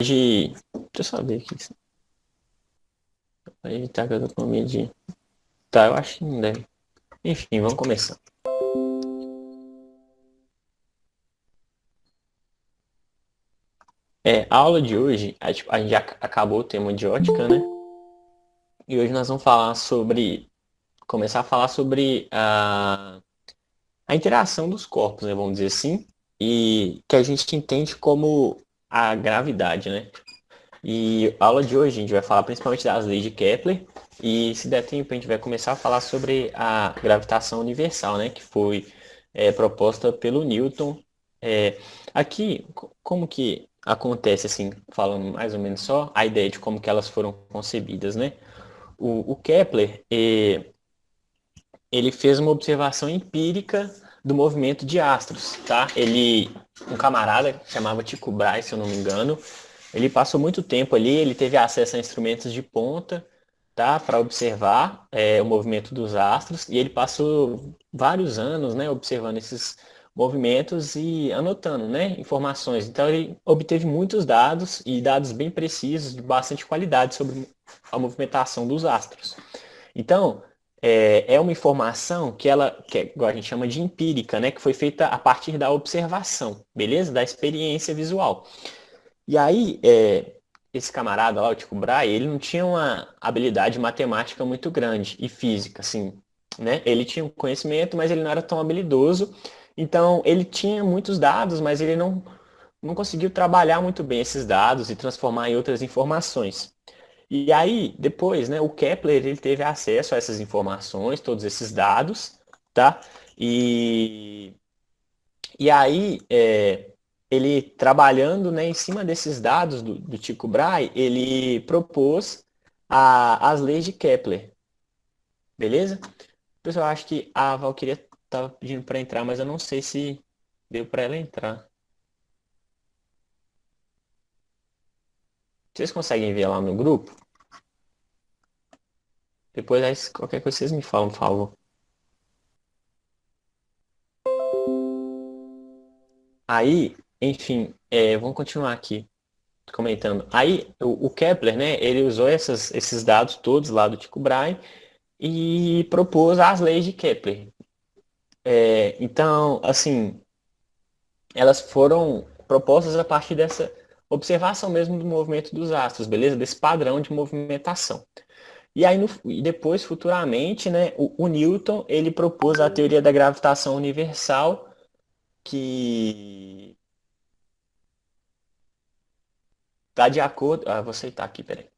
Deixa eu só ver aqui. Pra evitar que eu tô com medo de... Tá, eu acho que não deve. Enfim, vamos começar. A aula de hoje, a gente já acabou o tema de ótica, né? E hoje nós vamos falar sobre... Começar a falar sobre a interação dos corpos, né? Vamos dizer assim. E que a gente entende como a gravidade, né? E a aula de hoje a gente vai falar principalmente das leis de Kepler. E se der tempo, a gente vai começar a falar sobre a gravitação universal, né? Que foi proposta pelo Newton. É, aqui, como que acontece, assim, falando mais ou menos só, a ideia de como que elas foram concebidas, né? O Kepler, ele fez uma observação empírica do movimento de astros, tá? Um camarada chamava Tycho Brahe, se eu não me engano, ele passou muito tempo ali, ele teve acesso a instrumentos de ponta, tá? Para observar o movimento dos astros, e ele passou vários anos, né, observando esses movimentos e anotando, né, informações. Então ele obteve muitos dados e dados bem precisos, de bastante qualidade sobre a movimentação dos astros. Então, é uma informação que é, igual a gente chama de empírica, né? Que foi feita a partir da observação, beleza? Da experiência visual. E aí, esse camarada lá, o Tycho Brahe, ele não tinha uma habilidade matemática muito grande e física, assim, né? Ele tinha um conhecimento, mas ele não era tão habilidoso. Então, ele tinha muitos dados, mas ele não conseguiu trabalhar muito bem esses dados e transformar em outras informações. E aí, depois, né, o Kepler ele teve acesso a essas informações, todos esses dados, tá? E, e aí, ele trabalhando, né, em cima desses dados do Tycho Brahe, ele propôs as leis de Kepler, beleza? Pessoal, acho que a Valkyria estava pedindo para entrar, mas eu não sei se deu para ela entrar. Vocês conseguem ver lá no grupo? Depois, aí, qualquer coisa, vocês me falam, por favor. Aí, enfim, vamos continuar aqui comentando. Aí, o Kepler, né, ele usou esses dados todos lá do Tycho Brahe e propôs as leis de Kepler. Então, assim, elas foram propostas a partir dessa observação mesmo do movimento dos astros, beleza? Desse padrão de movimentação. E aí, e depois, futuramente, né, o Newton, ele propôs a teoria da gravitação universal, que está de acordo... Ah, vou aceitar aqui, peraí.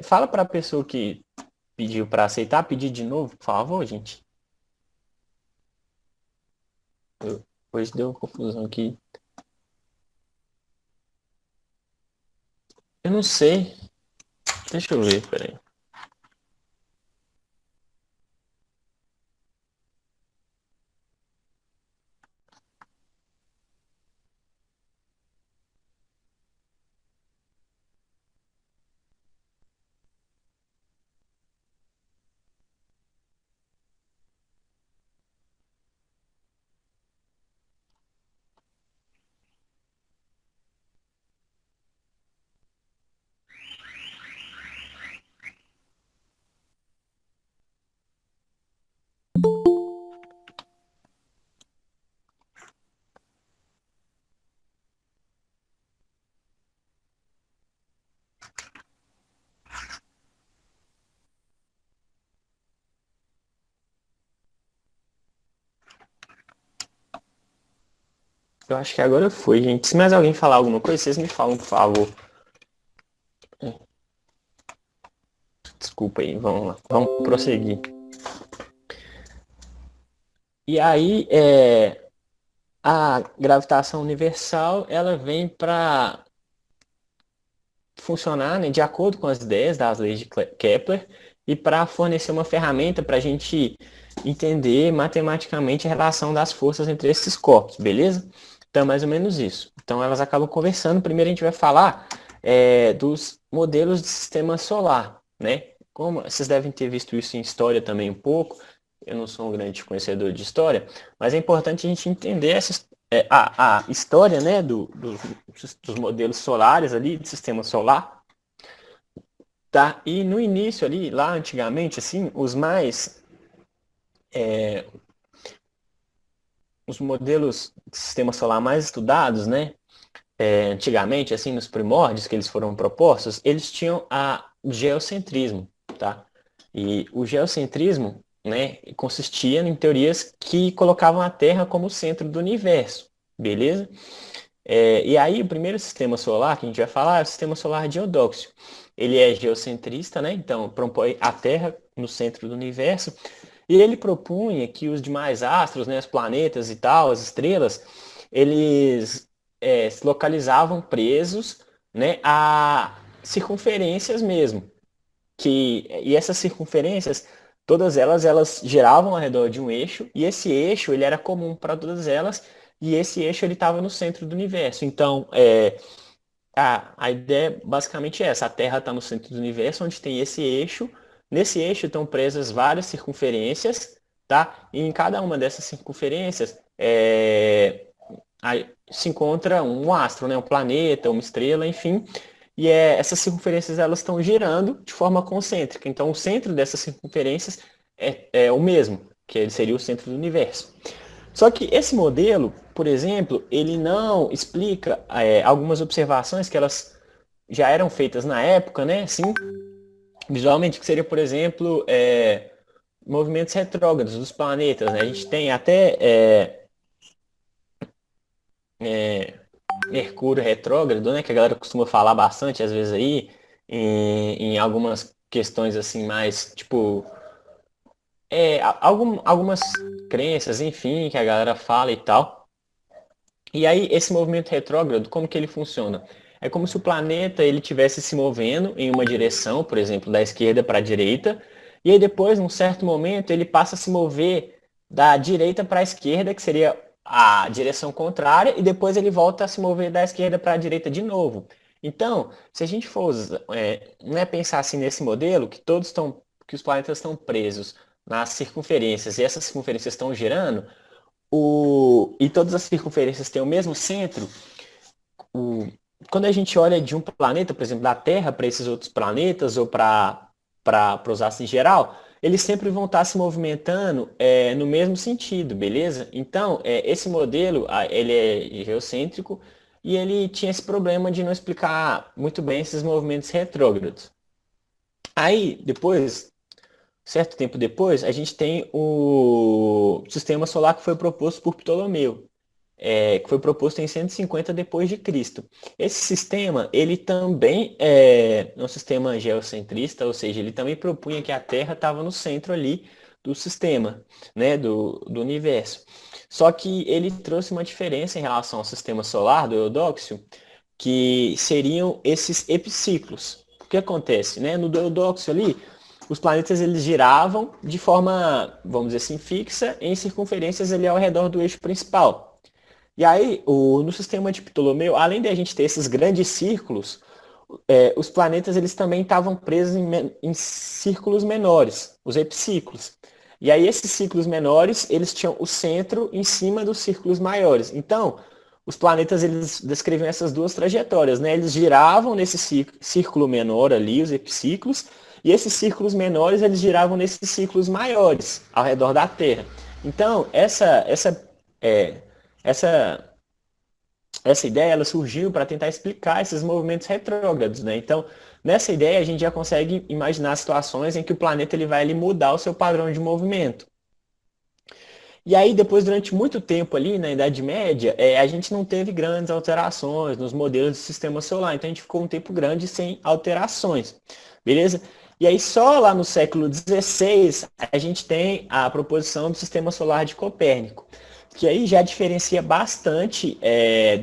Fala para a pessoa que pediu para aceitar, pedir de novo, por favor, gente. Hoje deu confusão aqui. Eu não sei. Deixa eu ver, peraí. Eu acho que agora foi, gente. Se mais alguém falar alguma coisa, vocês me falam, por favor. Desculpa aí, vamos lá. Vamos prosseguir. E aí, a gravitação universal, ela vem para funcionar, né, de acordo com as ideias das leis de Kepler e para fornecer uma ferramenta para a gente entender matematicamente a relação das forças entre esses corpos, beleza? Então, é mais ou menos isso. Então, elas acabam conversando. Primeiro, a gente vai falar dos modelos de sistema solar, né? Como vocês devem ter visto isso em história também um pouco. eu não sou um grande conhecedor de história, mas é importante a gente entender a história, né, dos modelos solares ali, do sistema solar, tá? E no início ali, lá antigamente, assim, os modelos de sistema solar mais estudados, né, antigamente, assim, nos primórdios que eles foram propostos, eles tinham o geocentrismo, tá? E o geocentrismo, né, consistia em teorias que colocavam a Terra como o centro do universo, beleza? E aí, o primeiro sistema solar que a gente vai falar é o sistema solar de Eudóxio. Ele é geocentrista, né? Então, propõe a Terra no centro do universo. E ele propunha que os demais astros, né, os planetas e tal, as estrelas, eles se localizavam presos, né, a circunferências mesmo. E essas circunferências, todas elas giravam ao redor de um eixo, e esse eixo ele era comum para todas elas, e esse eixo ele estava no centro do universo. Então, a ideia é basicamente essa: a Terra está no centro do universo, onde tem esse eixo. Nesse eixo estão presas várias circunferências, tá? E em cada uma dessas circunferências aí se encontra um astro, né? Um planeta, uma estrela, enfim. E essas circunferências elas estão girando de forma concêntrica. Então, o centro dessas circunferências é o mesmo, que ele seria o centro do universo. Só que esse modelo, por exemplo, ele não explica algumas observações que elas já eram feitas na época, né? Assim, visualmente, que seria, por exemplo, movimentos retrógrados dos planetas, né? A gente tem até Mercúrio retrógrado, né? Que a galera costuma falar bastante, às vezes aí, em algumas questões assim mais, tipo, algumas crenças, enfim, que a galera fala e tal. E aí, esse movimento retrógrado, como que ele funciona? É como se o planeta ele tivesse se movendo em uma direção, por exemplo, da esquerda para a direita, e aí depois, num certo momento, ele passa a se mover da direita para a esquerda, que seria a direção contrária, e depois ele volta a se mover da esquerda para a direita de novo. Então, se a gente for não é pensar assim nesse modelo, que os planetas estão presos nas circunferências e essas circunferências estão girando, e todas as circunferências têm o mesmo centro, o, quando a gente olha de um planeta, por exemplo, da Terra para esses outros planetas ou para os astros em geral, eles sempre vão estar se movimentando no mesmo sentido, beleza? Então, esse modelo, ele é geocêntrico e ele tinha esse problema de não explicar muito bem esses movimentos retrógrados. Aí, depois, certo tempo depois, a gente tem o sistema solar que foi proposto por Ptolomeu, que foi proposto em 150 depois de Cristo. Esse sistema, ele também é um sistema geocentrista, ou seja, ele também propunha que a Terra estava no centro ali do sistema, né, do universo. Só que ele trouxe uma diferença em relação ao sistema solar do Eudóxio, que seriam esses epiciclos. O que acontece, né? No Eudóxio ali, os planetas eles giravam de forma, vamos dizer assim, fixa em circunferências ali ao redor do eixo principal. E aí, no sistema de Ptolomeu, além de a gente ter esses grandes círculos, os planetas eles também estavam presos em círculos menores, os epiciclos. E aí esses ciclos menores, eles tinham o centro em cima dos círculos maiores. Então, os planetas eles descreviam essas duas trajetórias, né? Eles giravam nesse círculo menor ali, os epiciclos, e esses círculos menores eles giravam nesses círculos maiores ao redor da Terra. Então, é, essa essa ideia ela surgiu para tentar explicar esses movimentos retrógrados, né? Então, nessa ideia a gente já consegue imaginar situações em que o planeta ele vai ali mudar o seu padrão de movimento. E aí depois durante muito tempo ali na Idade Média, a gente não teve grandes alterações nos modelos do sistema solar, então a gente ficou um tempo grande sem alterações, beleza? E aí só lá no século XVI a gente tem a proposição do sistema solar de Copérnico, que aí já diferencia bastante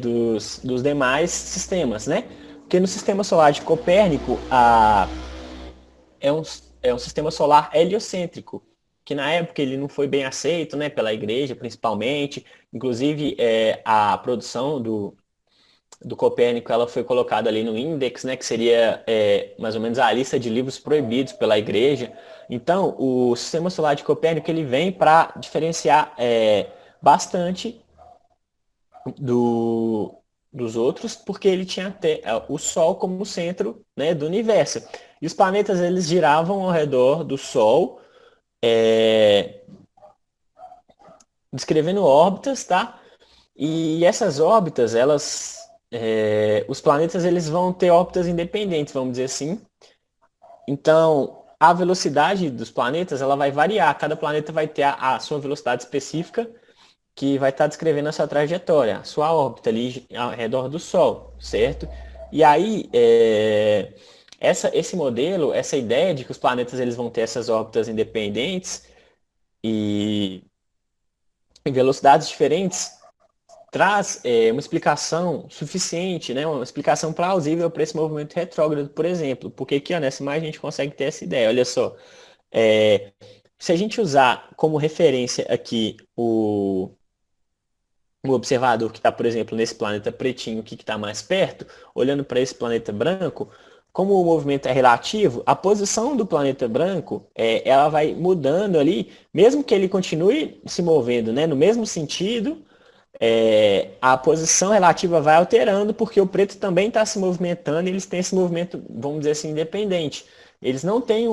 dos demais sistemas, né? Porque no sistema solar de Copérnico é, um, é um sistema solar heliocêntrico, que na época ele não foi bem aceito, né, pela igreja principalmente, inclusive a produção do Copérnico, ela foi colocada ali no Index, né, que seria mais ou menos a lista de livros proibidos pela Igreja. Então, o Sistema Solar de Copérnico ele vem para diferenciar bastante dos outros, porque ele tinha o Sol como centro, né, do universo. E os planetas eles giravam ao redor do Sol, é, descrevendo órbitas, tá? E essas órbitas, os planetas eles vão ter órbitas independentes, vamos dizer assim. Então, a velocidade dos planetas ela vai variar. Cada planeta vai ter a sua velocidade específica, que vai estar descrevendo a sua trajetória, a sua órbita ali ao redor do Sol, certo? E aí, esse modelo, essa ideia de que os planetas eles vão ter essas órbitas independentes e em velocidades diferentes, traz uma explicação suficiente, né, uma explicação plausível para esse movimento retrógrado, por exemplo. Porque aqui, ó, nessa imagem a gente consegue ter essa ideia. Olha só, é, se a gente usar como referência aqui o observador que está, por exemplo, nesse planeta pretinho que está mais perto, olhando para esse planeta branco, como o movimento é relativo, a posição do planeta branco ela vai mudando ali, mesmo que ele continue se movendo, né, no mesmo sentido, a posição relativa vai alterando, porque o preto também está se movimentando e eles têm esse movimento, vamos dizer assim, independente. Eles não têm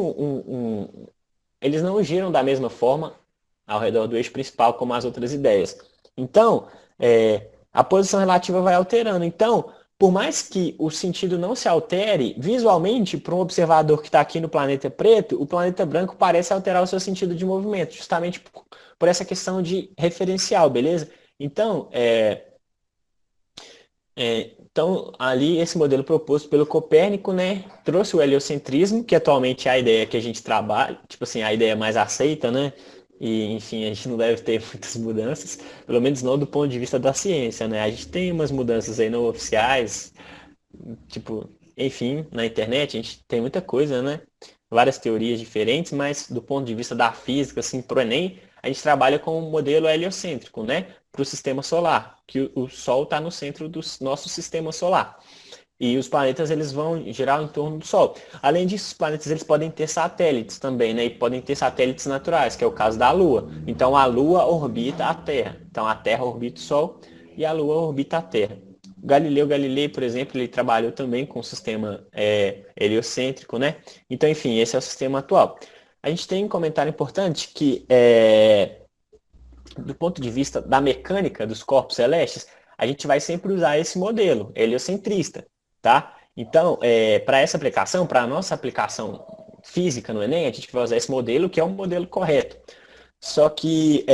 eles não giram da mesma forma ao redor do eixo principal como as outras ideias. Então, a posição relativa vai alterando. Então, por mais que o sentido não se altere, visualmente, para um observador que está aqui no planeta preto, o planeta branco parece alterar o seu sentido de movimento, justamente por essa questão de referencial, beleza? Então, ali esse modelo proposto pelo Copérnico, né, trouxe o heliocentrismo, que atualmente é a ideia que a gente trabalha, tipo assim, a ideia mais aceita, né? E, enfim, a gente não deve ter muitas mudanças, pelo menos não do ponto de vista da ciência, né? A gente tem umas mudanças aí não oficiais, tipo, enfim, na internet a gente tem muita coisa, né? Várias teorias diferentes, mas do ponto de vista da física, assim, pro Enem, a gente trabalha com um modelo heliocêntrico, né? Para o sistema solar, que o Sol está no centro do nosso sistema solar. E os planetas eles vão girar em torno do Sol. Além disso, os planetas eles podem ter satélites também, né? E podem ter satélites naturais, que é o caso da Lua. Então a Lua orbita a Terra. Então a Terra orbita o Sol e a Lua orbita a Terra. Galileu Galilei, por exemplo, ele trabalhou também com o sistema heliocêntrico, né? Então, enfim, esse é o sistema atual. A gente tem um comentário importante que, do ponto de vista da mecânica dos corpos celestes, a gente vai sempre usar esse modelo heliocentrista, tá? Então, para essa aplicação, para a nossa aplicação física no Enem, a gente vai usar esse modelo, que é o modelo correto. Só que,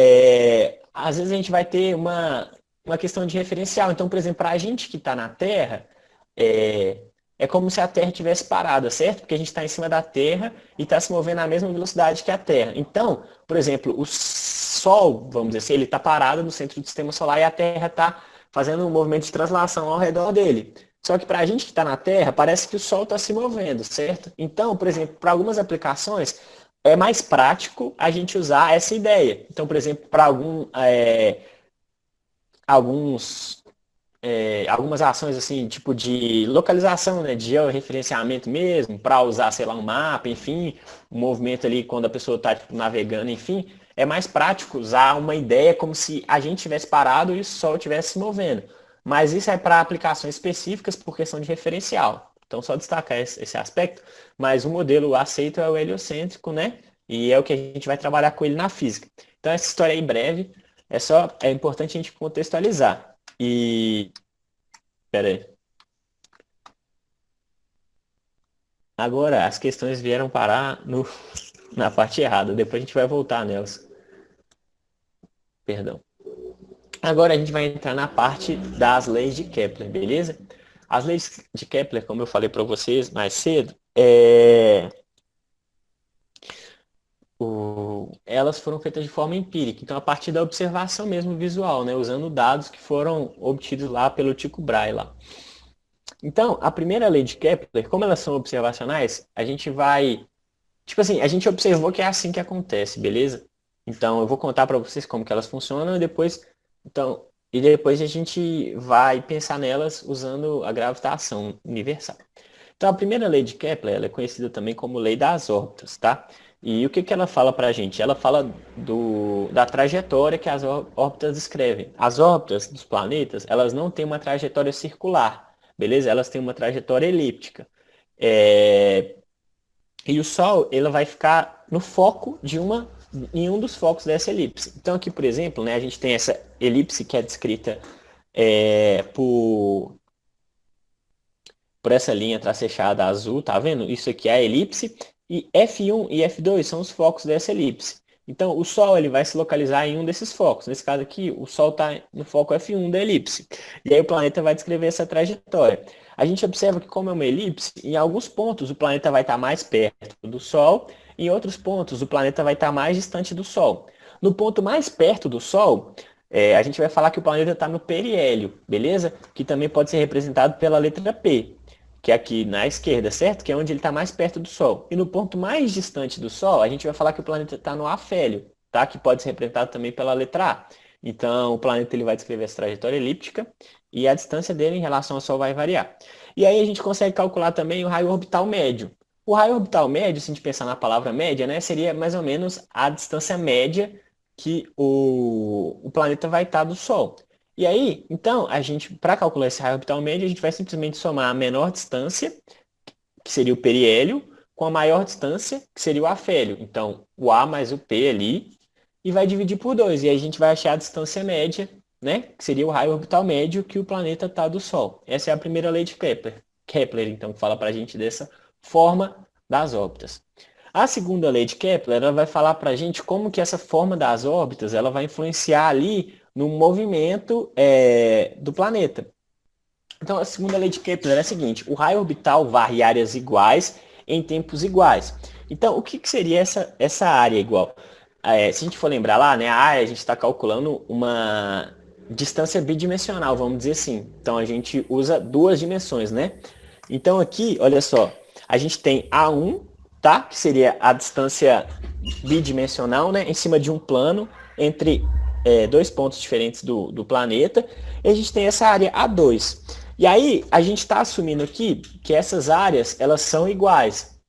às vezes, a gente vai ter uma questão de referencial. Então, por exemplo, para a gente que está na Terra, é como se a Terra tivesse parada, certo? Porque a gente está em cima da Terra e está se movendo à mesma velocidade que a Terra. Então, por exemplo, o Sol, vamos dizer assim, ele está parado no centro do sistema solar e a Terra está fazendo um movimento de translação ao redor dele. Só que para a gente que está na Terra, parece que o Sol está se movendo, certo? Então, por exemplo, para algumas aplicações, é mais prático a gente usar essa ideia. Então, por exemplo, para algumas ações assim, tipo de localização, né, de georreferenciamento mesmo, para usar, sei lá, um mapa, enfim, um movimento ali quando a pessoa está tipo, navegando, enfim, é mais prático usar uma ideia como se a gente tivesse parado e o Sol estivesse se movendo. Mas isso é para aplicações específicas por questão de referencial. Então, só destacar esse aspecto, mas o modelo aceito é o heliocêntrico, né? E é o que a gente vai trabalhar com ele na física. Então, essa história aí breve, é importante a gente contextualizar. E, pera aí. Agora, as questões vieram parar na parte errada. Depois a gente vai voltar nelas. Perdão. Agora a gente vai entrar na parte das leis de Kepler, beleza? As leis de Kepler, como eu falei para vocês mais cedo, elas foram feitas de forma empírica, então a partir da observação mesmo visual, né, usando dados que foram obtidos lá pelo Tycho Brahe lá. Então, a primeira lei de Kepler, como elas são observacionais, a gente vai, tipo assim, a gente observou que é assim que acontece, beleza? Então, eu vou contar para vocês como que elas funcionam e depois, então, e depois a gente vai pensar nelas usando a gravitação universal. Então, a primeira lei de Kepler, ela é conhecida também como lei das órbitas, tá? E o que que ela fala para a gente? Ela fala da trajetória que as órbitas descrevem. As órbitas dos planetas, elas não têm uma trajetória circular, beleza? Elas têm uma trajetória elíptica. É, E o Sol, ele vai ficar no foco em um dos focos dessa elipse. Então aqui, por exemplo, né, a gente tem essa elipse que é descrita por essa linha tracejada azul, tá vendo? Isso aqui é a elipse, e F1 e F2 são os focos dessa elipse. Então, o Sol ele vai se localizar em um desses focos. Nesse caso aqui, o Sol está no foco F1 da elipse. E aí o planeta vai descrever essa trajetória. A gente observa que, como é uma elipse, em alguns pontos o planeta vai estar mais perto do Sol, em outros pontos o planeta vai estar mais distante do Sol. No ponto mais perto do Sol, a gente vai falar que o planeta está no periélio, beleza? Que também pode ser representado pela letra P, que é aqui na esquerda, certo? Que é onde ele está mais perto do Sol. E no ponto mais distante do Sol, a gente vai falar que o planeta está no afélio, tá? Que pode ser representado também pela letra A. Então, o planeta ele vai descrever essa trajetória elíptica e a distância dele em relação ao Sol vai variar. E aí a gente consegue calcular também o raio orbital médio. O raio orbital médio, se a gente pensar na palavra média, né, seria mais ou menos a distância média que o planeta vai estar do Sol. E aí, então, a gente, para calcular esse raio orbital médio, a gente vai simplesmente somar a menor distância, que seria o periélio, com a maior distância, que seria o afélio. Então, o A mais o P ali, e vai dividir por 2. E aí a gente vai achar a distância média, né? Que seria o raio orbital médio que o planeta está do Sol. Essa é a primeira lei de Kepler. Kepler, então, que fala para a gente dessa forma das órbitas. A segunda lei de Kepler, ela vai falar para a gente como que essa forma das órbitas ela vai influenciar ali no movimento do planeta. Então, a segunda lei de Kepler é a seguinte: o raio orbital varre em áreas iguais em tempos iguais. Então, o que seria essa área igual? Se a gente for lembrar lá, né, a área a gente está calculando uma distância bidimensional, vamos dizer assim. Então, a gente usa duas dimensões, né? Então, aqui, olha só, a gente tem A1, tá? Que seria a distância bidimensional, né? Em cima de um plano entre dois pontos diferentes do planeta. E a gente tem essa área A2. E aí, a gente está assumindo aqui que essas áreas, elas são iguais.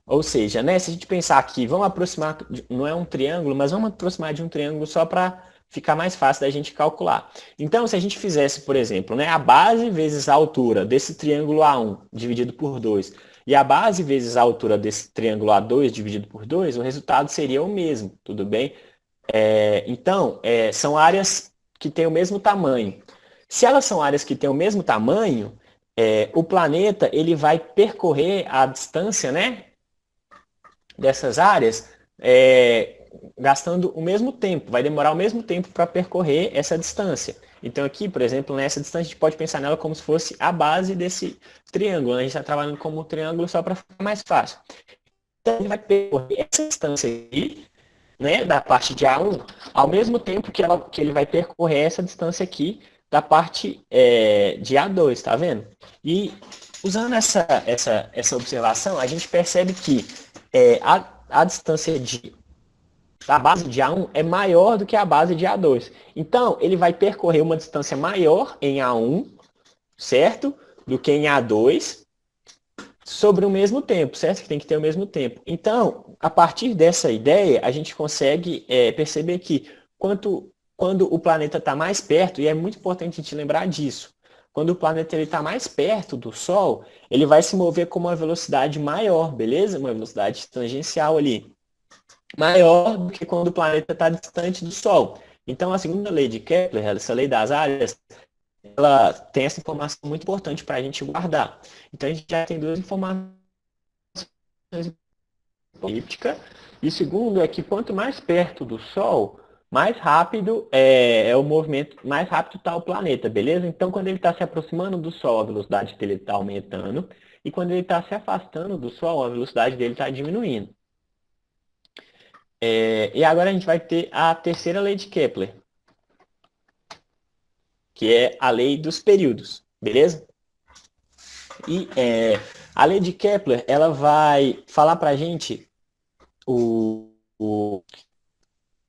Ou seja, né, se a gente pensar aqui, vamos aproximar, não é um triângulo, mas vamos aproximar de um triângulo só para ficar mais fácil da gente calcular. Então, se a gente fizesse, por exemplo, né, a base vezes a altura desse triângulo A1 dividido por 2 e a base vezes a altura desse triângulo A2 dividido por 2, o resultado seria o mesmo, tudo bem? Então, são áreas que têm o mesmo tamanho. Se elas são áreas que têm o mesmo tamanho, o planeta ele vai percorrer a distância, né, dessas áreas gastando o mesmo tempo, vai demorar o mesmo tempo para percorrer essa distância. Então aqui, por exemplo, nessa distância a gente pode pensar nela como se fosse a base desse triângulo, né? A gente está trabalhando como um triângulo só para ficar mais fácil. Então ele vai percorrer essa distância aqui, né, da parte de A1, ao mesmo tempo que ele vai percorrer essa distância aqui da parte de A2, tá vendo? E usando essa observação, a gente percebe que a distância da base de A1 é maior do que a base de A2. Então, ele vai percorrer uma distância maior em A1, certo? Do que em A2, sobre o mesmo tempo, certo? Que tem que ter o mesmo tempo. Então, a partir dessa ideia, a gente consegue perceber que quando o planeta está mais perto, e é muito importante a gente lembrar disso, quando o planeta está mais perto do Sol, ele vai se mover com uma velocidade maior, beleza? Uma velocidade tangencial ali. Maior do que quando o planeta está distante do Sol. Então, a segunda lei de Kepler, essa lei das áreas, ela tem essa informação muito importante para a gente guardar. Então, a gente já tem duas informações elíptica. E segundo é que quanto mais perto do Sol, mais rápido o movimento, mais rápido está o planeta, beleza? Então, quando ele está se aproximando do Sol, a velocidade dele está aumentando. E quando ele está se afastando do Sol, a velocidade dele está diminuindo. E agora a gente vai ter a terceira lei de Kepler, que é a lei dos períodos, beleza? E a lei de Kepler, ela vai falar para a gente o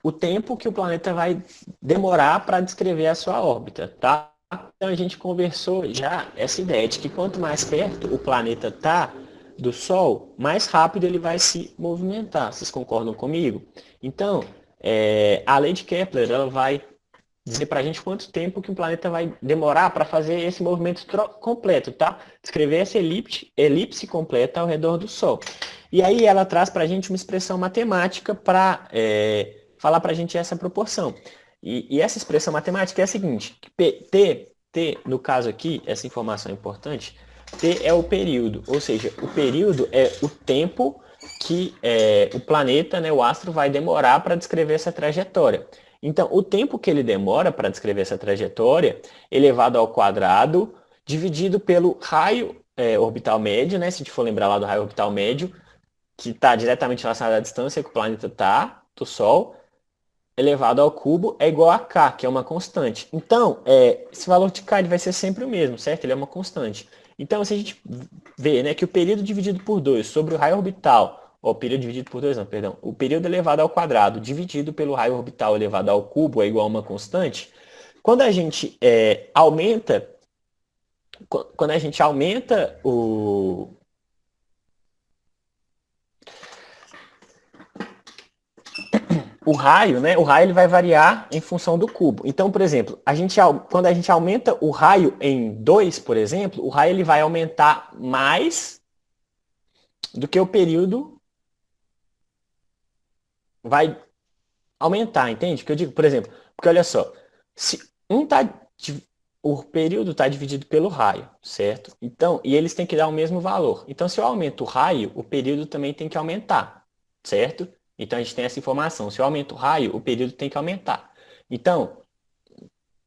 o tempo que o planeta vai demorar para descrever a sua órbita, tá? Então a gente conversou já essa ideia de que quanto mais perto o planeta está do Sol, mais rápido ele vai se movimentar. Vocês concordam comigo? Então, a lei de Kepler ela vai dizer para a gente quanto tempo que um planeta vai demorar para fazer esse movimento completo, tá? Descrever essa elipse completa ao redor do Sol. E aí ela traz para a gente uma expressão matemática para falar para a gente essa proporção. E essa expressão matemática é a seguinte: T, no caso aqui, essa informação é importante, T é o período, ou seja, o período é o tempo que o planeta, né, o astro, vai demorar para descrever essa trajetória. Então, o tempo que ele demora para descrever essa trajetória, elevado ao quadrado, dividido pelo raio orbital médio, né? Se a gente for lembrar lá do raio orbital médio, que está diretamente relacionado à distância que o planeta está do Sol, elevado ao cubo é igual a K, que é uma constante. Então, esse valor de K ele vai ser sempre o mesmo, certo? Ele é uma constante. Então, se a gente vê, né, que o período dividido por 2 sobre o raio orbital, o período dividido por 2, não, perdão, o período elevado ao quadrado dividido pelo raio orbital elevado ao cubo é igual a uma constante, quando a gente aumenta o raio, né? O raio ele vai variar em função do cubo. Então, por exemplo, quando a gente aumenta o raio em 2, por exemplo, o raio ele vai aumentar mais do que o período vai aumentar, entende? Que eu digo, por exemplo, porque olha só, se um tá o período está dividido pelo raio, certo? Então, e eles têm que dar o mesmo valor. Então, se eu aumento o raio, o período também tem que aumentar, certo? Então, a gente tem essa informação. Se eu aumento o raio, o período tem que aumentar. Então,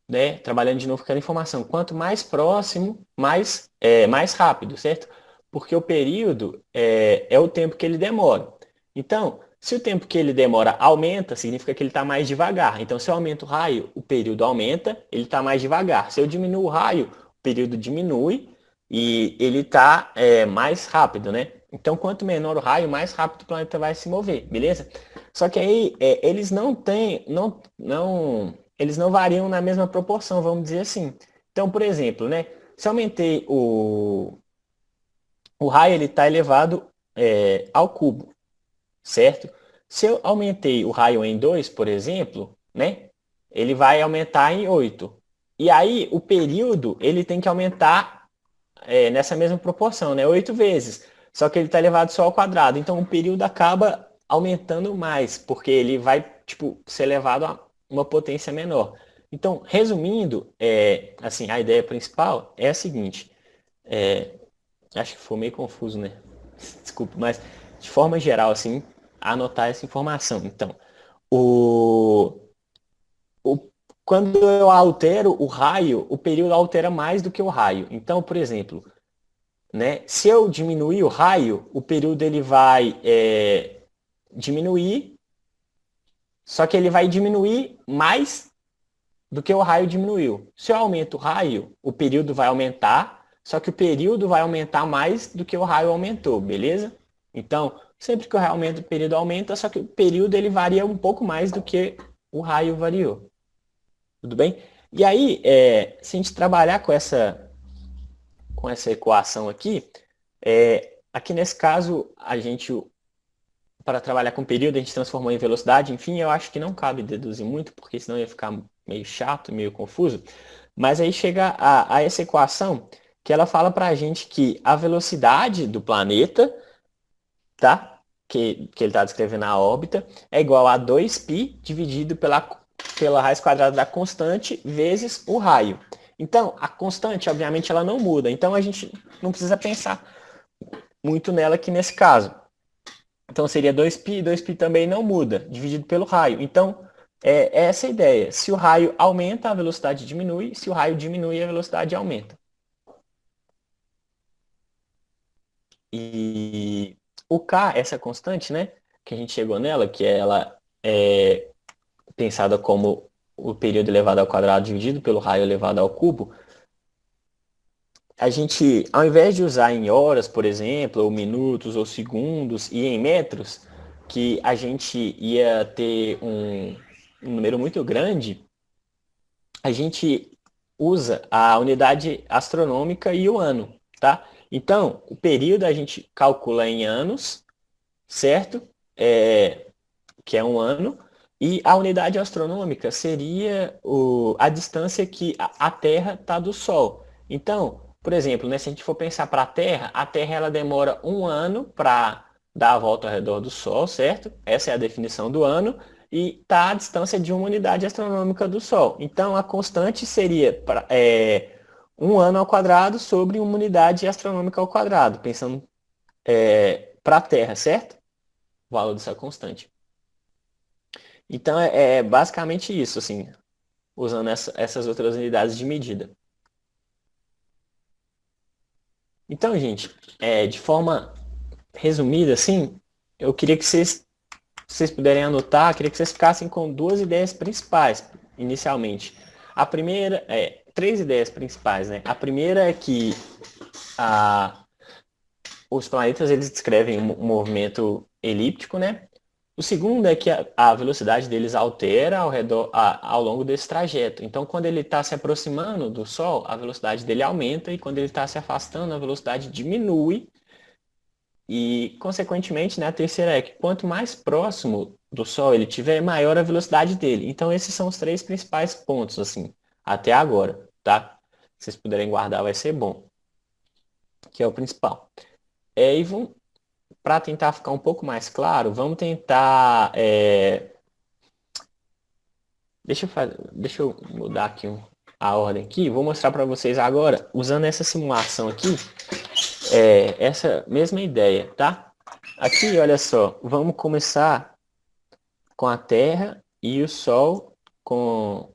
né, trabalhando de novo com aquela informação, quanto mais próximo, mais rápido, certo? Porque o período é o tempo que ele demora. Então, se o tempo que ele demora aumenta, significa que ele está mais devagar. Então, se eu aumento o raio, o período aumenta, ele está mais devagar. Se eu diminuo o raio, o período diminui e ele está mais rápido, né? Então, quanto menor o raio, mais rápido o planeta vai se mover, beleza? Só que aí eles não têm, eles não variam na mesma proporção, vamos dizer assim. Então, por exemplo, né? Se eu aumentei o raio, ele está elevado ao cubo, certo? Se eu aumentei o raio em 2, por exemplo, né? Ele vai aumentar em 8. E aí, o período, ele tem que aumentar nessa mesma proporção, né? 8 vezes. Só que ele está elevado só ao quadrado. Então, o período acaba aumentando mais, porque ele vai, tipo, ser elevado a uma potência menor. Então, resumindo, assim, a ideia principal é a seguinte. Acho que foi meio confuso, né? Desculpa, mas de forma geral, assim, anotar essa informação. Então, o, o, quando eu altero o raio, o período altera mais do que o raio. Então, por exemplo, né, se eu diminuir o raio, o período ele vai diminuir, só que ele vai diminuir mais do que o raio diminuiu. Se eu aumento o raio, o período vai aumentar, só que o período vai aumentar mais do que o raio aumentou, beleza? Então, sempre que o raio aumenta, o período aumenta, só que o período ele varia um pouco mais do que o raio variou. Tudo bem? E aí, se a gente trabalhar com essa equação aqui, aqui nesse caso, a gente, para trabalhar com período, a gente transformou em velocidade. Enfim, eu acho que não cabe deduzir muito, porque senão ia ficar meio chato, meio confuso. Mas aí chega a essa equação que ela fala para a gente que a velocidade do planeta, tá? Que ele está descrevendo a órbita, é igual a 2π dividido pela raiz quadrada da constante vezes o raio. Então, a constante, obviamente, ela não muda. Então, a gente não precisa pensar muito nela aqui nesse caso. Então, seria 2π, 2π também não muda, dividido pelo raio. Então, é essa a ideia. Se o raio aumenta, a velocidade diminui. Se o raio diminui, a velocidade aumenta. E o K, essa constante, né? Que a gente chegou nela, que ela é pensada como o período elevado ao quadrado dividido pelo raio elevado ao cubo, a gente, ao invés de usar em horas, por exemplo, ou minutos, ou segundos, e em metros, que a gente ia ter um número muito grande, a gente usa a unidade astronômica e o ano, tá? Então, o período a gente calcula em anos, certo? Que é um ano, e a unidade astronômica seria a distância que a Terra está do Sol. Então, por exemplo, né, se a gente for pensar para a Terra ela demora um ano para dar a volta ao redor do Sol, certo? Essa é a definição do ano, e está a distância de uma unidade astronômica do Sol. Então, a constante seria um ano ao quadrado sobre uma unidade astronômica ao quadrado, pensando para a Terra, certo? O valor dessa constante. Então é basicamente isso, assim, usando essas outras unidades de medida. Então, gente, de forma resumida, assim, eu queria que vocês puderem anotar, queria que vocês ficassem com duas ideias principais, inicialmente. A primeira, três ideias principais, né? A primeira é que os planetas, eles descrevem um movimento elíptico, né? O segundo é que a velocidade deles altera ao longo desse trajeto. Então, quando ele está se aproximando do Sol, a velocidade dele aumenta, e quando ele está se afastando, a velocidade diminui. E, consequentemente, né, a terceira é que quanto mais próximo do Sol ele tiver, maior a velocidade dele. Então, esses são os três principais pontos, assim, até agora, tá? Se vocês puderem guardar, vai ser bom. Que é o principal. E para tentar ficar um pouco mais claro, vamos tentar deixa eu mudar aqui a ordem aqui. Vou mostrar para vocês agora, usando essa simulação aqui, essa mesma ideia, tá? Aqui, olha só, vamos começar com a Terra e o Sol com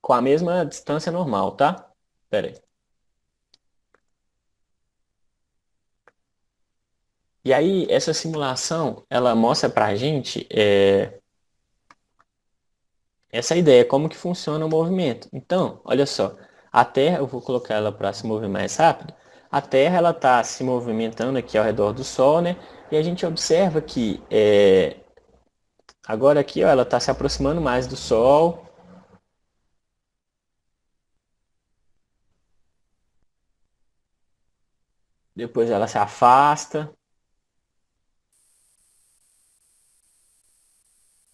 a mesma distância normal, tá? Pera aí. E aí, essa simulação, ela mostra para a gente essa ideia, como que funciona o movimento. Então, olha só, a Terra, eu vou colocar ela para se mover mais rápido. A Terra ela está se movimentando aqui ao redor do Sol, né? E a gente observa que agora aqui, ó, ela está se aproximando mais do Sol. Depois ela se afasta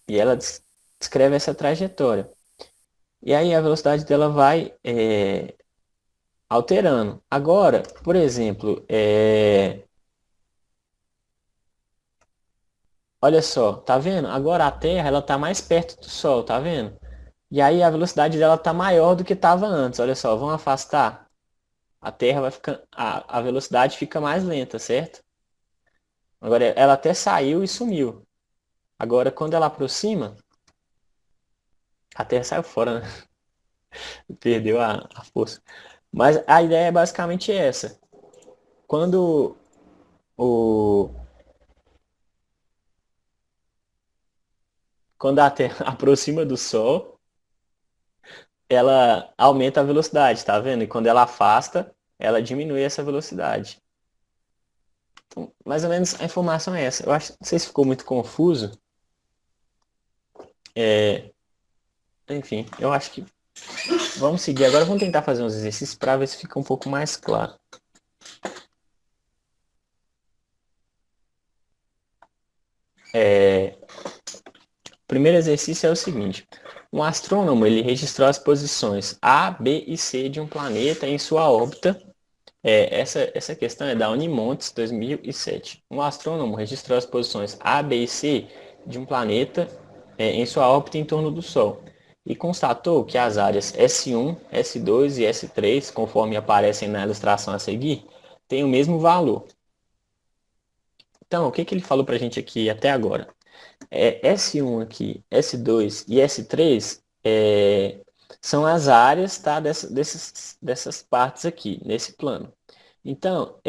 e ela descreve essa trajetória. E aí a velocidade dela vai alterando. Agora, por exemplo, olha só, tá vendo? Agora a Terra ela tá mais perto do Sol, tá vendo? E aí a velocidade dela tá maior do que estava antes. Olha só, vamos afastar. A Terra vai ficar, a velocidade fica mais lenta, certo? Agora ela até saiu e sumiu. Agora quando ela aproxima, a Terra saiu fora, né? Perdeu a força. Mas a ideia é basicamente essa. Quando o quando a Terra aproxima do Sol, ela aumenta a velocidade, tá vendo? E quando ela afasta, ela diminui essa velocidade. Então, mais ou menos a informação é essa. Eu acho, não sei se ficou muito confuso. É, enfim, eu acho que vamos seguir. Agora vamos tentar fazer uns exercícios para ver se fica um pouco mais claro. O primeiro exercício é o seguinte. Um astrônomo ele registrou as posições A, B e C de um planeta em sua órbita. Essa questão é da Unimontes 2007. Um astrônomo registrou as posições A, B e C de um planeta em sua órbita em torno do Sol e constatou que as áreas S1, S2 e S3, conforme aparecem na ilustração a seguir, têm o mesmo valor. Então, o que ele falou para a gente aqui até agora? S1 aqui, S2 e S3 são as áreas, tá, dessas partes aqui, nesse plano. Então,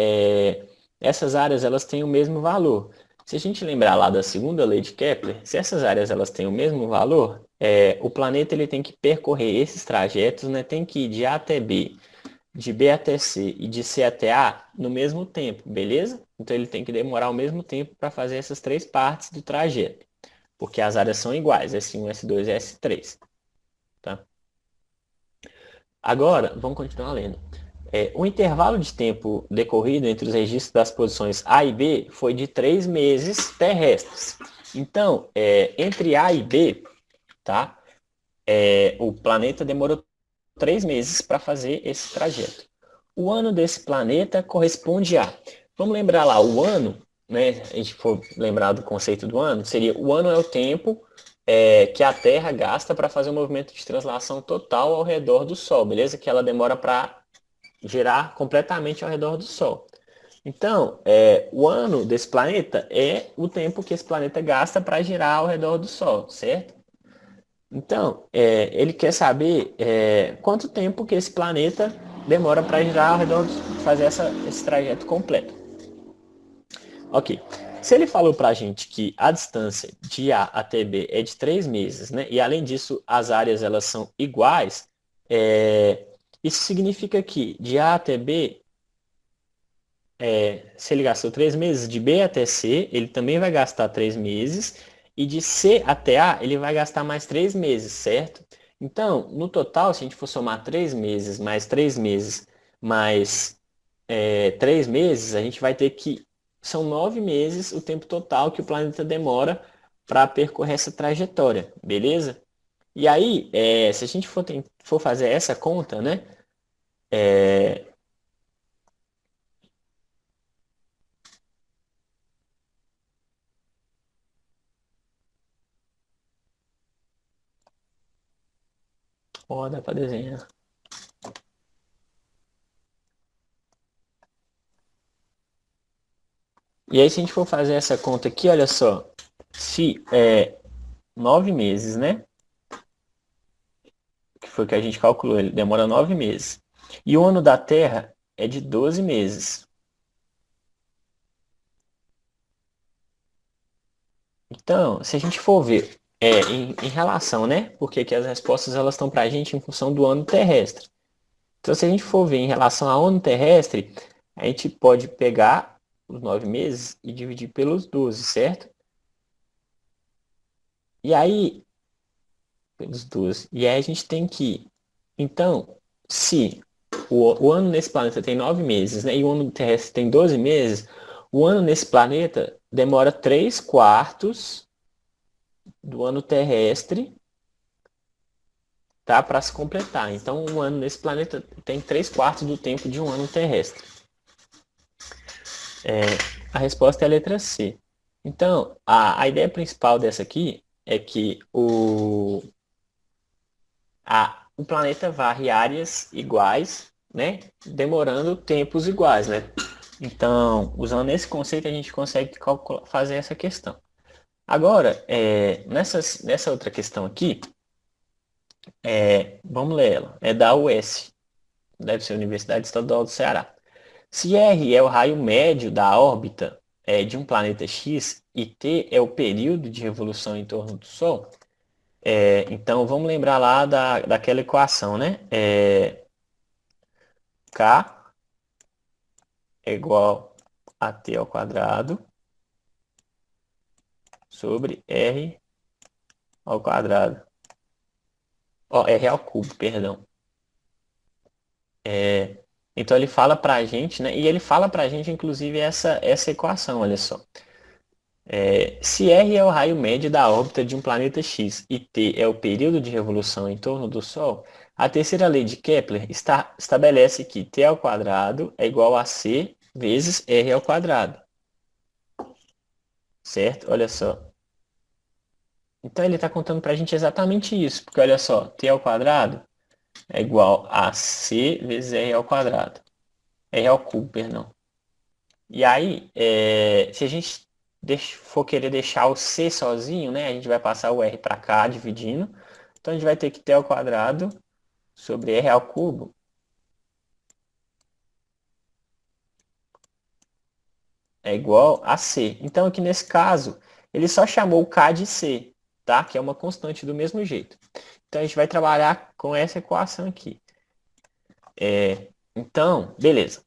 essas áreas elas têm o mesmo valor. Se a gente lembrar lá da segunda lei de Kepler, se essas áreas elas têm o mesmo valor, o planeta ele tem que percorrer esses trajetos, né, tem que ir de A até B de B até C e de C até A no mesmo tempo, beleza? Então ele tem que demorar o mesmo tempo para fazer essas três partes do trajeto, porque as áreas são iguais, S1, S2 e S3. Tá? Agora, vamos continuar lendo. O intervalo de tempo decorrido entre os registros das posições A e B foi de 3 meses terrestres. Então, entre A e B, tá? O planeta demorou 3 meses para fazer esse trajeto. O ano desse planeta corresponde a... Vamos lembrar lá, o ano, né? A gente for lembrar do conceito do ano, seria o ano é o tempo que a Terra gasta para fazer o movimento de translação total ao redor do Sol, beleza? Que ela demora para girar completamente ao redor do Sol. Então, o ano desse planeta é o tempo que esse planeta gasta para girar ao redor do Sol, certo? Então, ele quer saber quanto tempo que esse planeta demora para girar ao redor, fazer esse trajeto completo. Ok. Se ele falou para a gente que a distância de A até B é de 3 meses, né? E além disso, as áreas elas são iguais, isso significa que de A até B, se ele gastou 3 meses, de B até C, ele também vai gastar 3 meses, e de C até A, ele vai gastar mais 3 meses, certo? Então, no total, se a gente for somar 3 meses, mais 3 meses, mais 3 meses, a gente vai ter que... São 9 meses o tempo total que o planeta demora para percorrer essa trajetória, beleza? E aí, se a gente for fazer essa conta, né? Ó, dá para desenhar. E aí, se a gente for fazer essa conta aqui, olha só. Se 9 meses, né? Que foi o que a gente calculou, ele demora 9 meses. E o ano da Terra é de 12 meses. Então, se a gente for ver em relação, né? Porque que as respostas elas estão para a gente em função do ano terrestre. Então, se a gente for ver em relação ao ano terrestre, a gente pode pegar os 9 meses e dividir pelos 12, certo? E aí, pelos 12. E aí a gente tem que... Então, se o ano nesse planeta tem 9 meses, né? E o ano terrestre tem 12 meses, o ano nesse planeta demora 3 quartos do ano terrestre, tá? Para se completar. Então, um ano nesse planeta tem 3 quartos do tempo de um ano terrestre. A resposta é a letra C. Então, a ideia principal dessa aqui é que o planeta varre áreas iguais, né? Demorando tempos iguais, né? Então, usando esse conceito, a gente consegue fazer essa questão. Agora, nessa outra questão aqui, vamos ler ela. É da UES, deve ser a Universidade Estadual do Ceará. Se R é o raio médio da órbita de um planeta X e T é o período de revolução em torno do Sol, então vamos lembrar lá daquela equação, né? K é igual a T ao quadrado sobre R ao quadrado. Ó, R ao cubo, perdão. Então ele fala para a gente, né? E ele fala para a gente, inclusive, essa equação, olha só. Se R é o raio médio da órbita de um planeta X e T é o período de revolução em torno do Sol, a terceira lei de Kepler estabelece que T ao quadrado é igual a C vezes R ao quadrado. Certo? Olha só. Então ele está contando para a gente exatamente isso, porque olha só, T ao quadrado é igual a C vezes R ao quadrado. R ao cubo, perdão. E aí, se a gente for querer deixar o C sozinho, né, a gente vai passar o R para cá, dividindo. Então a gente vai ter que T ao quadrado sobre R ao cubo é igual a C. Então aqui nesse caso, ele só chamou o K de C, tá? Que é uma constante do mesmo jeito. Então a gente vai trabalhar com essa equação aqui. Então, beleza.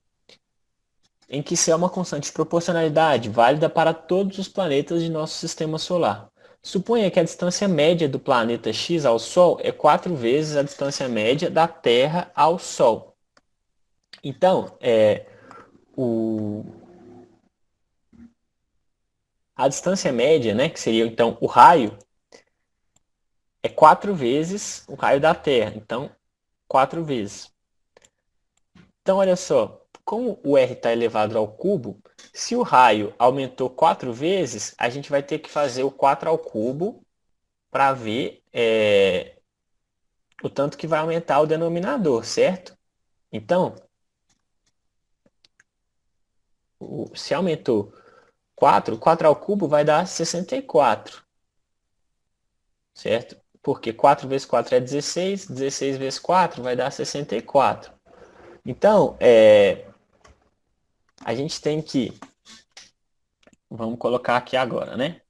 Em que C é uma constante de proporcionalidade válida para todos os planetas de nosso sistema solar. Suponha que a distância média do planeta X ao Sol é 4 vezes a distância média da Terra ao Sol. Então, o, a distância média, né, que seria então o raio, é 4 vezes o raio da Terra. Então, 4 vezes. Então, olha só, como o r está elevado ao cubo, se o raio aumentou 4 vezes, a gente vai ter que fazer o 4 ao cubo para ver o tanto que vai aumentar o denominador, certo? Então, se aumentou 4, 4 ao cubo vai dar 64, certo? Porque 4 vezes 4 é 16, 16 vezes 4 vai dar 64. Então, a gente tem que, vamos colocar aqui agora, né?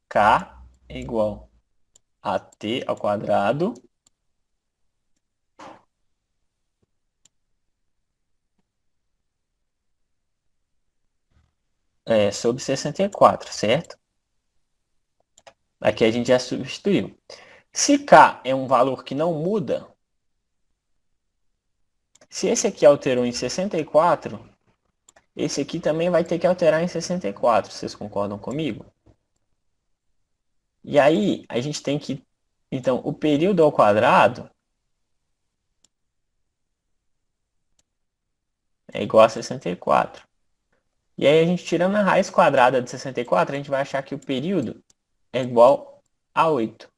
K é igual a T ao quadrado sobre 64, certo? Aqui a gente já substituiu. Se K é um valor que não muda, se esse aqui alterou em 64, esse aqui também vai ter que alterar em 64. Vocês concordam comigo? E aí, a gente tem que... Então, o período ao quadrado é igual a 64. E aí, a gente tirando a raiz quadrada de 64, a gente vai achar que o período é igual a 8.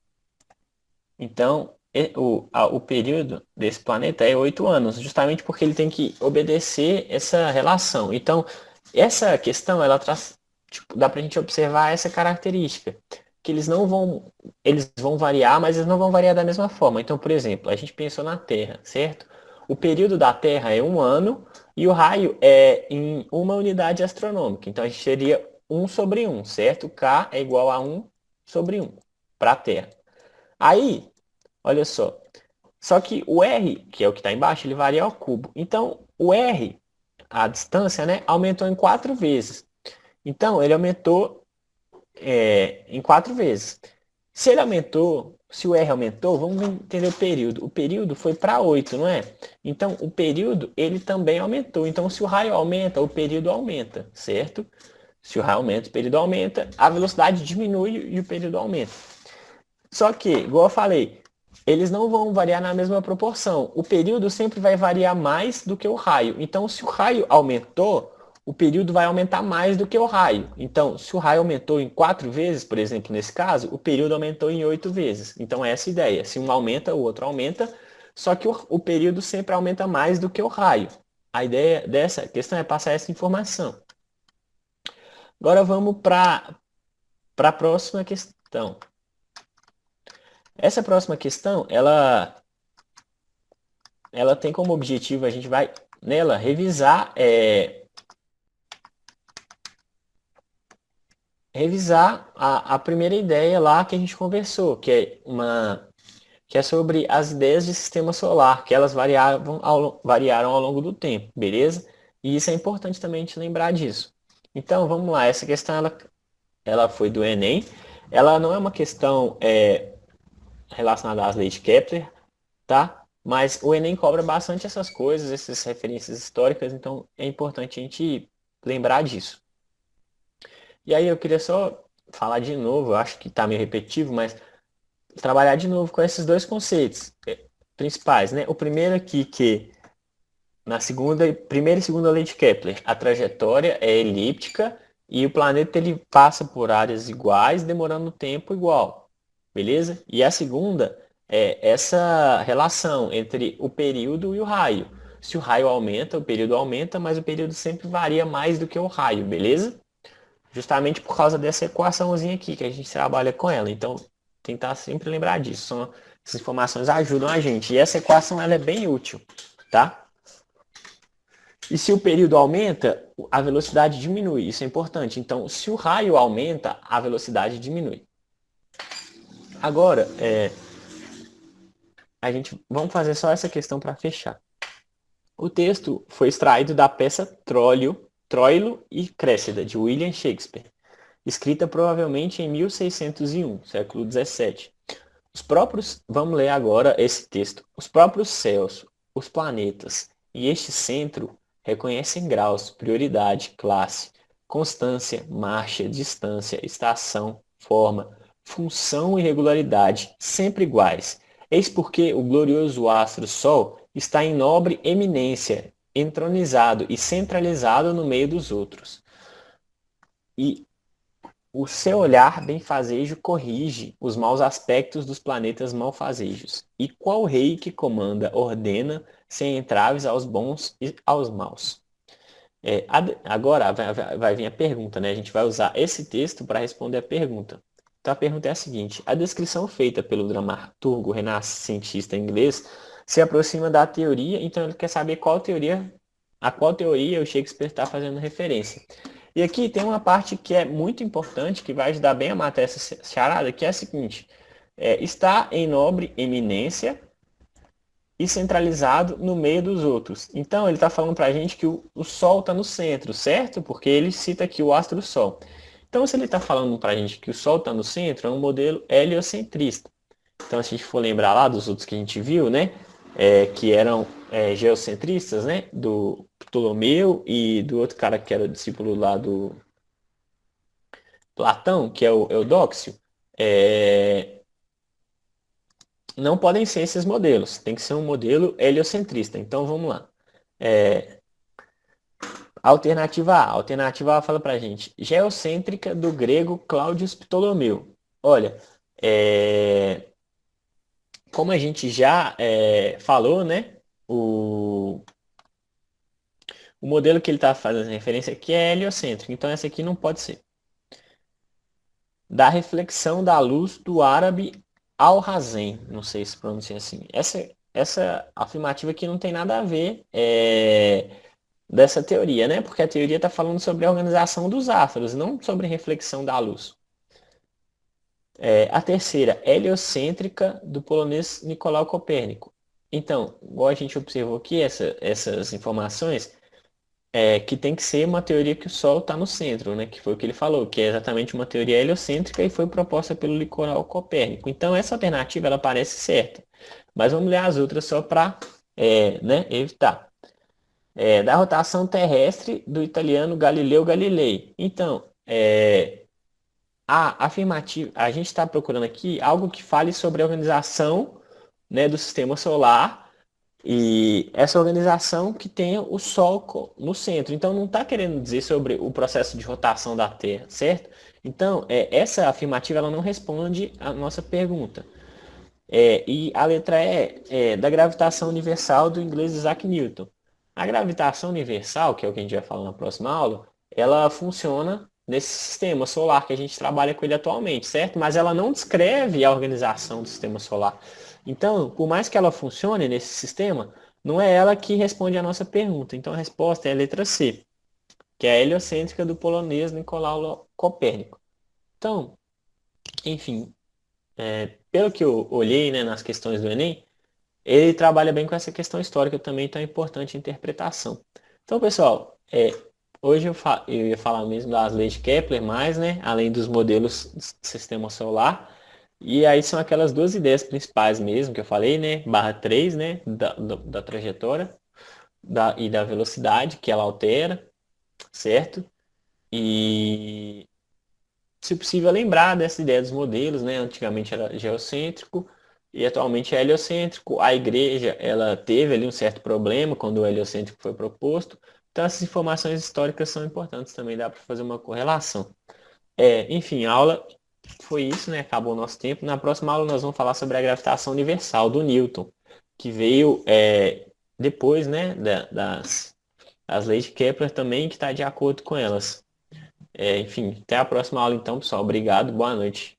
Então, o período desse planeta é 8 anos, justamente porque ele tem que obedecer essa relação. Então, essa questão, ela traz, tipo, dá para a gente observar essa característica, que eles vão variar, mas eles não vão variar da mesma forma. Então, por exemplo, a gente pensou na Terra, certo? O período da Terra é 1 ano e o raio é em uma unidade astronômica. Então, a gente teria 1/1, certo? K é igual a 1/1 para a Terra. Aí, olha só. Só que o R, que é o que está embaixo, ele varia ao cubo. Então, o R, a distância, né, aumentou em 4 vezes. Então, ele aumentou em 4 vezes. Se ele aumentou, se o R aumentou, vamos entender o período. O período foi para 8, não é? Então, o período, ele também aumentou. Então, se o raio aumenta, o período aumenta, certo? Se o raio aumenta, o período aumenta, a velocidade diminui e o período aumenta. Só que, igual eu falei, eles não vão variar na mesma proporção. O período sempre vai variar mais do que o raio. Então, se o raio aumentou, o período vai aumentar mais do que o raio. Então, se o raio aumentou em 4 vezes, por exemplo, nesse caso, o período aumentou em 8 vezes. Então, essa é a ideia. Se um aumenta, o outro aumenta, só que o período sempre aumenta mais do que o raio. A ideia dessa questão é passar essa informação. Agora vamos para a próxima questão. Essa próxima questão, ela tem como objetivo, a gente vai nela revisar a primeira ideia lá que a gente conversou, que é sobre as ideias de sistema solar, que elas variaram ao longo do tempo, beleza? E isso é importante também a gente lembrar disso. Então, vamos lá, essa questão ela foi do Enem, ela não é uma questão relacionada às leis de Kepler, tá? Mas o Enem cobra bastante essas coisas, essas referências históricas, então é importante a gente lembrar disso. E aí eu queria só falar de novo, eu acho que está meio repetitivo, mas trabalhar de novo com esses dois conceitos principais, né? O primeiro aqui que na primeira e segunda lei de Kepler, a trajetória é elíptica e o planeta ele passa por áreas iguais, demorando tempo igual, beleza? E a segunda é essa relação entre o período e o raio. Se o raio aumenta, o período aumenta, mas o período sempre varia mais do que o raio, beleza? Justamente por causa dessa equaçãozinha aqui, que a gente trabalha com ela. Então, tentar sempre lembrar disso. Essas informações ajudam a gente. E essa equação ela é bem útil, tá? E se o período aumenta, a velocidade diminui. Isso é importante. Então, se o raio aumenta, a velocidade diminui. Agora, vamos fazer só essa questão para fechar. O texto foi extraído da peça Troilo e Cressida, de William Shakespeare, escrita provavelmente em 1601, século XVII. Vamos ler agora esse texto. Os próprios céus, os planetas e este centro reconhecem graus, prioridade, classe, constância, marcha, distância, estação, forma, função e regularidade, sempre iguais. Eis porque o glorioso astro Sol está em nobre eminência, entronizado e centralizado no meio dos outros. E o seu olhar benfazejo corrige os maus aspectos dos planetas malfazejos. E qual rei que comanda ordena sem entraves aos bons e aos maus? Agora vai vir a pergunta, né? A gente vai usar esse texto para responder a pergunta. Então a pergunta é a seguinte: a descrição feita pelo dramaturgo renascentista inglês se aproxima da teoria, então ele quer saber a qual teoria o Shakespeare está fazendo referência. E aqui tem uma parte que é muito importante, que vai ajudar bem a matar essa charada, que é a seguinte: está em nobre eminência e centralizado no meio dos outros. Então ele está falando para a gente que o Sol está no centro, certo? Porque ele cita aqui o astro Sol. Então, se ele está falando para a gente que o Sol está no centro, é um modelo heliocentrista. Então, se a gente for lembrar lá dos outros que a gente viu, né? Que eram geocentristas, né? Do Ptolomeu e do outro cara que era discípulo lá do Platão, que é o Eudóxio. Não podem ser esses modelos, tem que ser um modelo heliocentrista. Então vamos lá. Alternativa A. Alternativa A fala pra gente. Geocêntrica do grego Cláudio Ptolomeu. Olha, como a gente já falou, né? O modelo que ele está fazendo referência aqui é heliocêntrico. Então essa aqui não pode ser. Da reflexão da luz do árabe Al-Hazen. Não sei se pronuncia assim. Essa afirmativa aqui não tem nada a ver dessa teoria, né? Porque a teoria está falando sobre a organização dos astros, não sobre reflexão da luz. A terceira, heliocêntrica do polonês Nicolau Copérnico. Então, igual a gente observou aqui, essas informações, que tem que ser uma teoria que o Sol está no centro, né? Que foi o que ele falou, que é exatamente uma teoria heliocêntrica e foi proposta pelo Nicolau Copérnico. Então, essa alternativa, ela parece certa. Mas vamos ler as outras só para né, evitar. Da rotação terrestre do italiano Galileu Galilei. Então, a afirmativa, a gente está procurando aqui algo que fale sobre a organização, né, do sistema solar e essa organização que tenha o Sol no centro. Então, não está querendo dizer sobre o processo de rotação da Terra, certo? Então, essa afirmativa ela não responde à nossa pergunta. E a letra E é da gravitação universal do inglês Isaac Newton. A gravitação universal, que é o que a gente vai falar na próxima aula, ela funciona nesse sistema solar que a gente trabalha com ele atualmente, certo? Mas ela não descreve a organização do sistema solar. Então, por mais que ela funcione nesse sistema, não é ela que responde a nossa pergunta. Então, a resposta é a letra C, que é a heliocêntrica do polonês Nicolau Copérnico. Então, enfim, pelo que eu olhei, né, nas questões do Enem, ele trabalha bem com essa questão histórica também, tão importante a interpretação. Então, pessoal, hoje eu ia falar mesmo das leis de Kepler, mais, né, além dos modelos do sistema solar. E aí são aquelas duas ideias principais mesmo que eu falei, né, barra 3, né, da trajetória e da velocidade que ela altera, certo? E se possível, lembrar dessa ideia dos modelos, né? Antigamente era geocêntrico e atualmente é heliocêntrico. A igreja, ela teve ali um certo problema quando o heliocêntrico foi proposto. Então, essas informações históricas são importantes também, dá para fazer uma correlação. Enfim, a aula foi isso, né? Acabou o nosso tempo. Na próxima aula nós vamos falar sobre a gravitação universal do Newton, que veio depois, né, das leis de Kepler também, que está de acordo com elas. Enfim, até a próxima aula então, pessoal. Obrigado, boa noite.